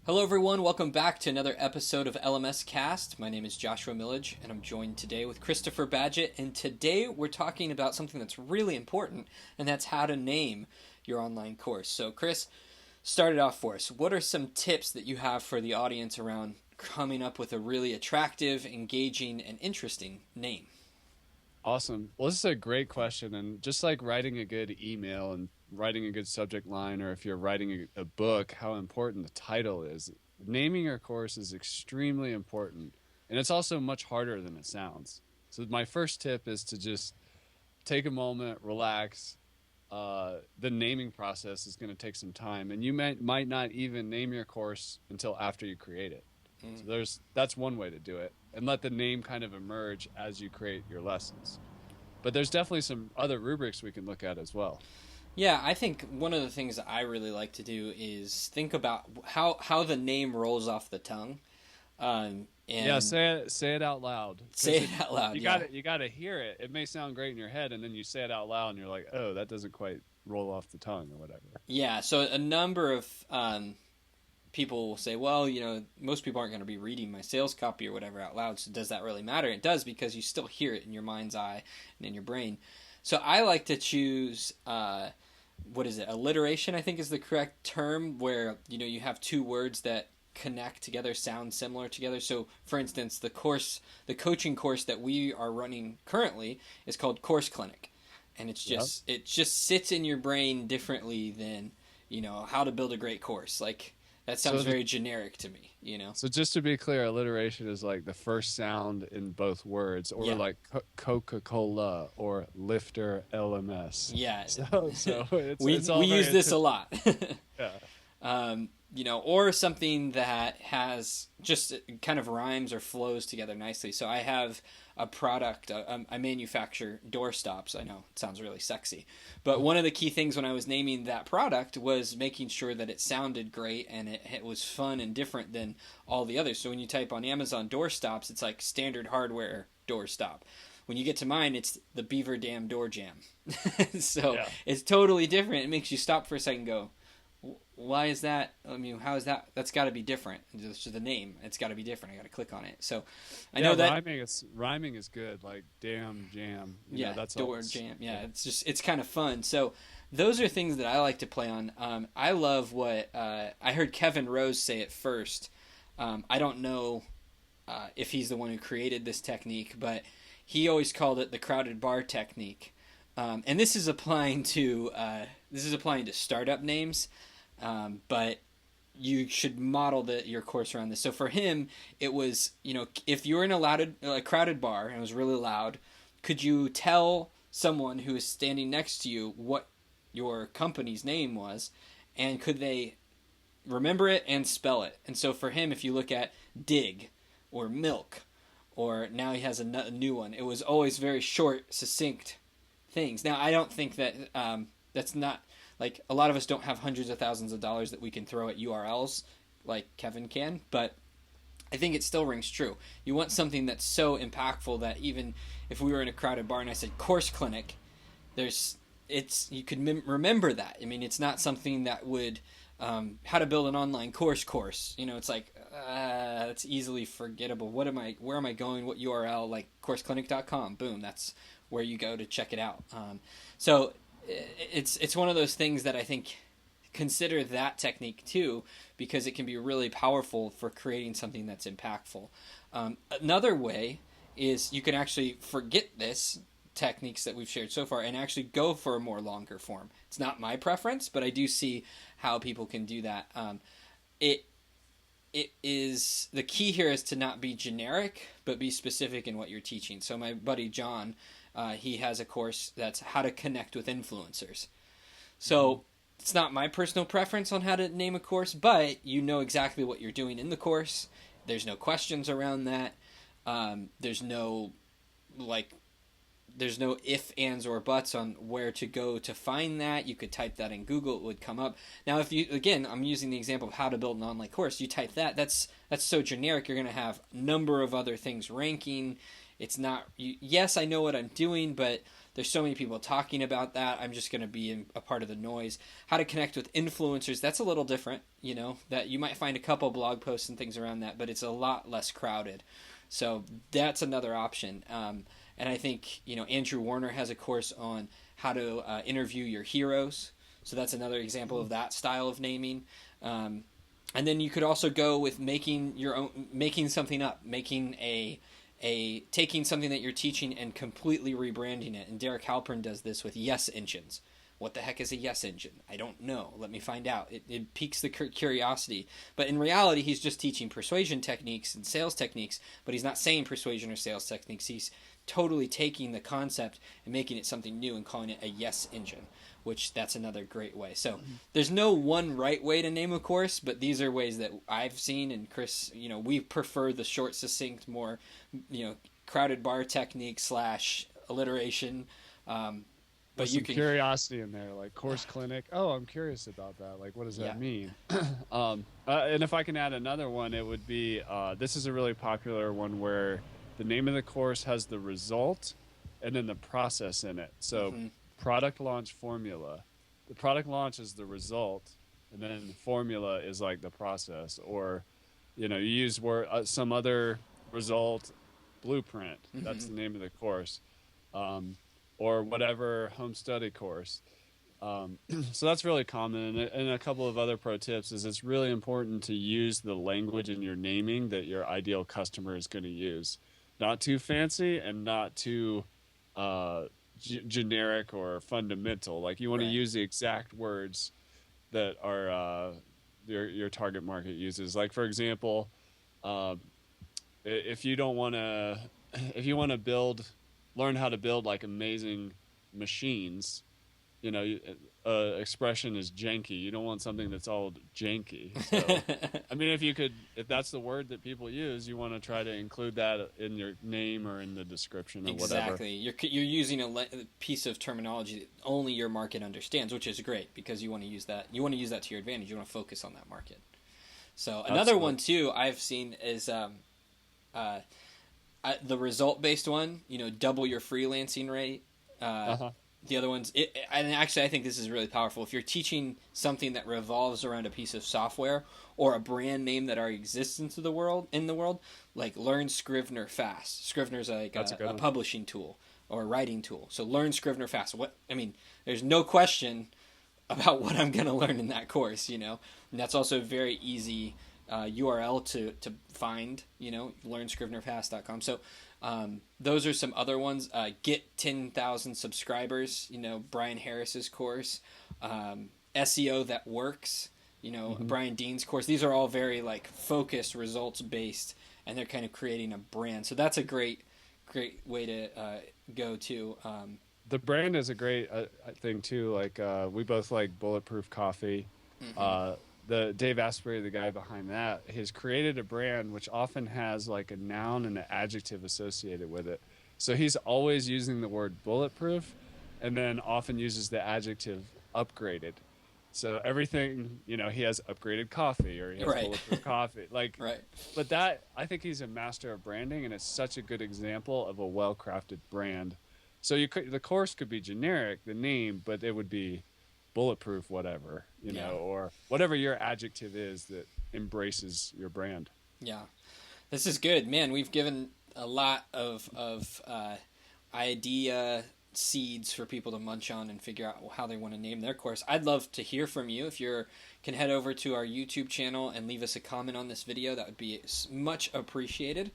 Hello everyone, welcome back to another episode of LMScast. My name is Joshua Millage and I'm joined today with Christopher Badgett, and today we're talking about something that's really important, and that's how to name your online course. So Chris, start it off for us. What are some tips that you have for the audience around coming up with a really attractive, engaging, and interesting name? Awesome. Well, this is a great question. And just like writing a good email and writing a good subject line, or if you're writing a book, how important the title is. Naming your course is extremely important. And it's also much harder than it sounds. So my first tip is to just take a moment, relax. The naming process is going to take some time, and you might not even name your course until after you create it. So that's one way to do it, and let the name kind of emerge as you create your lessons. But there's definitely some other rubrics we can look at as well. Yeah, I think one of the things that I really like to do is think about how the name rolls off the tongue. And yeah, say it out loud. Say it out loud. You got to hear it. It may sound great in your head, and then you say it out loud, and you're like, oh, that doesn't quite roll off the tongue or whatever. Yeah. So a number of people will say, well, most people aren't going to be reading my sales copy or whatever out loud. So does that really matter? It does, because you still hear it in your mind's eye and in your brain. So I like to choose alliteration, I think is the correct term, where you have two words that connect together, sound similar together. So for instance, the coaching course that we are running currently is called Course Clinic, and it just sits in your brain differently than how to build a great course. Like, that sounds very generic to me, So just to be clear, alliteration is like the first sound in both words, or like Coca-Cola or LifterLMS. Yeah. So we use this a lot. Yeah. Or something that has just kind of rhymes or flows together nicely. So I have a product, I manufacture door stops. I know it sounds really sexy, but one of the key things when I was naming that product was making sure that it sounded great and it was fun and different than all the others. So when you type on Amazon door stops, it's like standard hardware door stop. When you get to mine, it's the Beaver Dam Door Jam. So yeah. It's totally different. It makes you stop for a second and go, why is that? I mean, how is that? That's got to be different. It's just the name. It's got to be different. I got to click on it. So I know that rhyming is good. Like damn jam. That's door jam. Yeah, it's kind of fun. So those are things that I like to play on. I love what I heard Kevin Rose say it first. I don't know if he's the one who created this technique, but he always called it the crowded bar technique. And this is applying to startup names. But you should model your course around this. So for him, it was, if you're in a crowded bar and it was really loud, could you tell someone who is standing next to you what your company's name was, and could they remember it and spell it? And so for him, if you look at Dig or Milk, or now he has a new one, it was always very short, succinct things. Now, I don't think that that's not... Like, a lot of us don't have hundreds of thousands of dollars that we can throw at URLs like Kevin can, but I think it still rings true. You want something that's so impactful that even if we were in a crowded bar and I said Course Clinic, you could remember that. I mean, it's not something that would how to build an online course. It's like it's easily forgettable. Where am I going? What URL? Like courseclinic.com. Boom, that's where you go to check it out. So it's one of those things that I think consider that technique too, because it can be really powerful for creating something that's impactful. Another way is you can actually forget this techniques that we've shared so far and actually go for a more longer form. It's not my preference, but I do see how people can do that. It is, the key here is to not be generic, but be specific in what you're teaching. So my buddy John, he has a course that's how to connect with influencers. So it's not my personal preference on how to name a course, but you know exactly what you're doing in the course. There's no questions around that. There's no if, ands, or buts on where to go to find that. You could type that in Google, it would come up. Now, I'm using the example of how to build an online course. You type that, that's so generic, you're going to have a number of other things ranking. It's not, yes, I know what I'm doing, but There's so many people talking about that. I'm just going to be a part of the noise. How to connect with influencers. That's a little different, that you might find a couple blog posts and things around that, but it's a lot less crowded. So that's another option. And I think, Andrew Warner has a course on how to interview your heroes. So that's another example of that style of naming. And then you could also go with making something up, taking something that you're teaching and completely rebranding it. And Derek Halpern does this with yes engines. What the heck is a yes engine? I don't know. Let me find out. It piques the curiosity. But in reality, he's just teaching persuasion techniques and sales techniques, but he's not saying persuasion or sales techniques. He's totally taking the concept and making it something new and calling it a yes engine, which that's another great way. So there's no one right way to name a course, but these are ways that I've seen. And Chris, we prefer the short, succinct, more, crowded bar technique / alliteration. But you can curiosity in there, like course clinic. Oh, I'm curious about that. Like, what does that mean? And if I can add another one, it would be, this is a really popular one where the name of the course has the result and then the process in it. So product launch formula. The product launch is the result, and then the formula is like the process. Or, you use some other result blueprint. That's the name of the course. Or whatever home study course. So that's really common. And a couple of other pro tips is it's really important to use the language in your naming that your ideal customer is going to use. Not too fancy and not too generic or fundamental. Like you want to use the exact words that are your target market uses. Like for example, if you want to learn how to build like amazing machines, expression is janky. You don't want something that's all janky. So, I mean, if that's the word that people use, you want to try to include that in your name or in the description or whatever. Exactly. You're using a piece of terminology that only your market understands, which is great because you want to use that. You want to use that to your advantage. You want to focus on that market. So another one too I've seen is the result-based one. Double your freelancing rate. The other ones, and actually I think this is really powerful. If you're teaching something that revolves around a piece of software or a brand name that already exists in the world, like learn Scrivener fast. Scrivener's like a publishing tool or a writing tool. So learn Scrivener fast. There's no question about what I'm going to learn in that course, And that's also a very easy URL to find, learnscrivenerfast.com. So those are some other ones. Get 10,000 subscribers, Brian Harris's course. SEO that works, Brian Dean's course. These are all very like focused, results based, and they're kind of creating a brand. So that's a great way to go to. The brand is a great thing too. Like we both like Bulletproof Coffee. The Dave Asprey, the guy behind that, has created a brand which often has like a noun and an adjective associated with it. So he's always using the word bulletproof and then often uses the adjective upgraded. So everything, he has upgraded coffee or he has bulletproof coffee. But that, I think he's a master of branding, and it's such a good example of a well-crafted brand. So the course could be generic, the name, but it would be bulletproof whatever, or whatever your adjective is that embraces your brand. Yeah. This is good. Man, we've given a lot of idea seeds for people to munch on and figure out how they want to name their course. I'd love to hear from you. If you can head over to our YouTube channel and leave us a comment on this video, that would be much appreciated.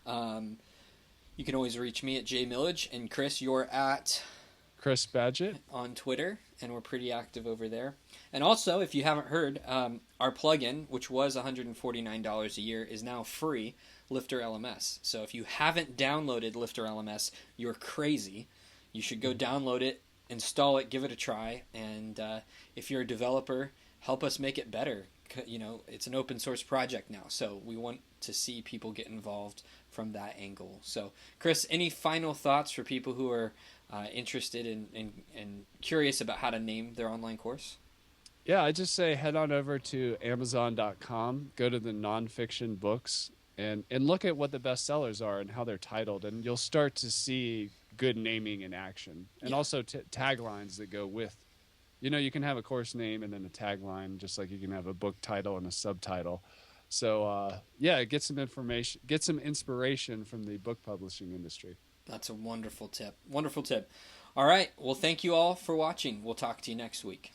You can always reach me at jmillage, and Chris, you're at Chris Badgett on Twitter, and we're pretty active over there. And also, if you haven't heard, our plugin, which was $149 a year, is now free, LifterLMS. So if you haven't downloaded LifterLMS, you're crazy. You should go download it, install it, give it a try, and if you're a developer, help us make it better. It's an open source project now, so we want to see people get involved from that angle. So, Chris, any final thoughts for people who are interested and curious about how to name their online course? Yeah, I just say head on over to Amazon.com, go to the nonfiction books, and look at what the bestsellers are and how they're titled, and you'll start to see good naming and action, and Yeah. also taglines that go with. You can have a course name and then a tagline, just like you can have a book title and a subtitle. So get some information, get some inspiration from the book publishing industry. That's a wonderful tip. Wonderful tip. All right. Well, thank you all for watching. We'll talk to you next week.